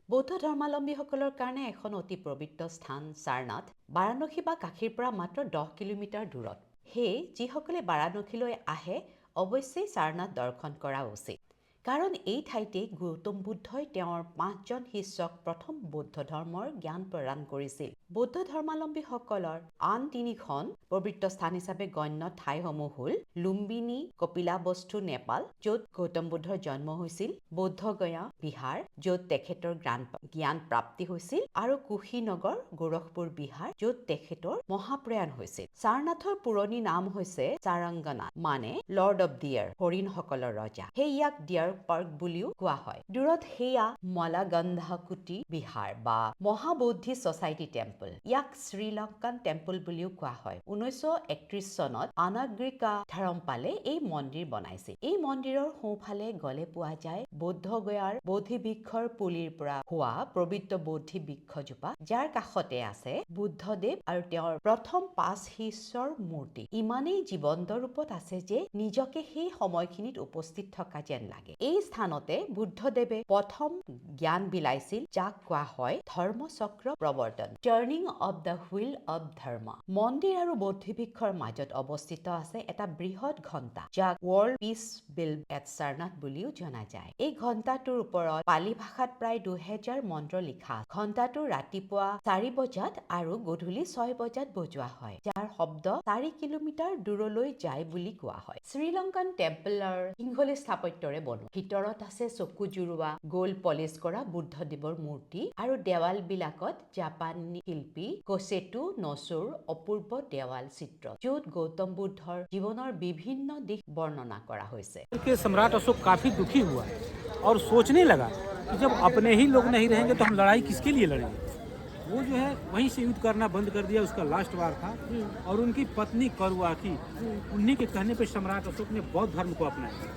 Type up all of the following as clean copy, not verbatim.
বৌদ্ধ ধৰ্মাৱলম্বীসকলৰ কাৰণে এখন অতি পবিত্ৰ স্থান সাৰনাথ বাৰাণসী বা কাশীৰ পৰা মাত্ৰ 10 কিলোমিটাৰ দূৰত। সেয়ে যিসকলে বাৰাণসীলৈ আহে অৱশ্যেই সাৰনাথ দৰ্শন কৰা উচিত। কাৰণ এই ঠাইতে গৌতম বুদ্ধই তেওঁৰ 5 জন শিষ্যক প্ৰথম বৌদ্ধ ধৰ্মৰ জ্ঞান প্ৰদান কৰিছিল। বৌদ্ধ ধৰ্মাৱলম্বীসকলৰ আন 3খন পবিত্ৰ স্থান হিচাপে গণ্য ঠাইসমূহ হ'ল লুম্বিনী, কপিলাবস্তু, নেপাল, য'ত গৌতম বুদ্ধৰ জন্ম হৈছিল, বৌদ্ধগয়া, বিহাৰ, য'ত তেখেতৰ জ্ঞান প্ৰাপ্তি হৈছিল, আৰু কুশীনগৰ, গোৰখপুৰ, বিহাৰ, য'ত তেখেতৰ মহাপ্ৰয়াণ হৈছিল। সাৰনাথৰ পুৰণি নাম হৈছে চাৰাংগনাথ, মানে লৰ্ড অৱ ডিয়াৰ, হৰিণসকলৰ ৰজা। সেই ইয়াক ডিয়াৰ পাৰ্ক বুলিও কোৱা হয়। দূৰত সেয়া মলাগন্ধাকুটি বিহাৰ বা মহাবৌদ্ধি ছচাইটি টেম্পল। ইয়াক শ্ৰীলংকান টেম্পল বুলিও কোৱা হয়। 1931 চনত আনাগ্ৰিকা ধৰমপালে এই মন্দিৰ বনাইছিল। এই মন্দিৰৰ সোঁফালে গলে পোৱা যায় বৌদ্ধগয়াৰ বোধিবৃক্ষৰ পুলিৰ পৰা হোৱা পবিত্ৰ বোধি বৃক্ষজোপা, যাৰ কাষতে আছে বুদ্ধদেৱ আৰু তেওঁৰ প্ৰথম 5 শিষ্যৰ মূৰ্তি। ইমানেই জীৱন্ত ৰূপত আছে যে নিজকে সেই সময়খিনিত উপস্থিত থকা যেন লাগে। এই স্থানতে বুদ্ধদেৱে প্ৰথম জ্ঞান বিলাইছিল, যাক কোৱা হয় ধৰ্মচক্ৰ প্ৰৱৰ্তন, turning of the wheel of ধৰ্ম। মন্দিৰ আৰু বোধিবৃক্ষৰ মাজত অৱস্থিত আছে এটা বৃহৎ ঘণ্টা, যাক world peace bell at Sarnath বুলিও জনা যায়। এই ঘণ্টাটোৰ ওপৰত পালি ভাষাত প্ৰায় 2000 মন্ত্ৰ লিখা আছে। ঘণ্টাটো ৰাতিপুৱা 4 বজাত আৰু গধূলি 6 বজাত বজোৱা হয়, যাৰ শব্দ 4 কিলোমিটাৰ দূৰলৈ যায় বুলি কোৱা হয়। শ্ৰীলংকান টেম্পলৰ সিংহলী স্থাপত্যৰে বনোৱা। ভিতৰত আছে চকু জোৰোৱা গ'ল্ড পলিছ কৰা বুদ্ধদেৱৰ মূৰ্তি আৰু দেৱাল বিলাকত জাপানী শিল্পী কচেটু নচুৰ অপূৰ্ব দেৱাল চিত্ৰ, য'ত গৌতম বুদ্ধৰ জীৱনৰ বিভিন্ন দিশ বৰ্ণনা কৰা হৈছে। सम्राट अशोक काफी दुखी हुआ और सोचने लगा कि जब अपने ही लोग नहीं रहेंगे तो हम लड़ाई किसके लिए लड़ेंगे। वो जो है वहीं से युद्ध करना बंद कर दिया। उसका लास्ट वार था और उनकी पत्नी करुआकी, उन्हीं के कहने पे सम्राट अशोक ने बौद्ध धर्म को अपनाया।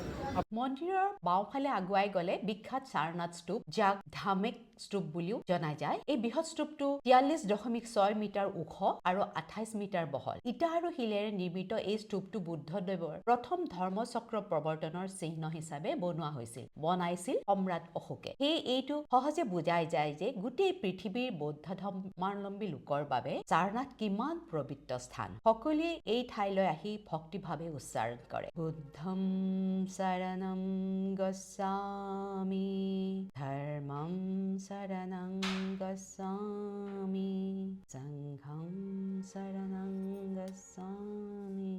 মন্দিৰৰ বাওঁফালে আগুৱাই গলে বিখ্যাত সাৰনাথ স্তূপ, যাক ধামেক স্তূপ বুলিও জনা যায়। এই বৃহৎ স্তূপটো 43.6 মিটাৰ ওখ আৰু 28 মিটাৰ বহল। ইটা আৰু শিলেৰে নিৰ্মিত এই স্তূপটো বুদ্ধদেৱৰ প্ৰথম ধৰ্মচক্ৰ প্ৰৱৰ্তনৰ চিহ্ন হিচাপে বনাইছিল সম্ৰাট অশোকে। সেয়ে এইটো সহজে বুজাই যায় যে গোটেই পৃথিৱীৰ বৌদ্ধ ধৰ্মাৱলম্বী লোকৰ বাবে সাৰনাথ কিমান পবিত্ৰ স্থান। সকলোৱে এই ঠাইলৈ আহি ভক্তিভাৱে উচ্চাৰণ কৰে, বুদ্ধম শৰণম গচ্ছামি, ধৰ্মম শৰণং গচ্ছামি, সংঘম শৰণং গচ্ছামি।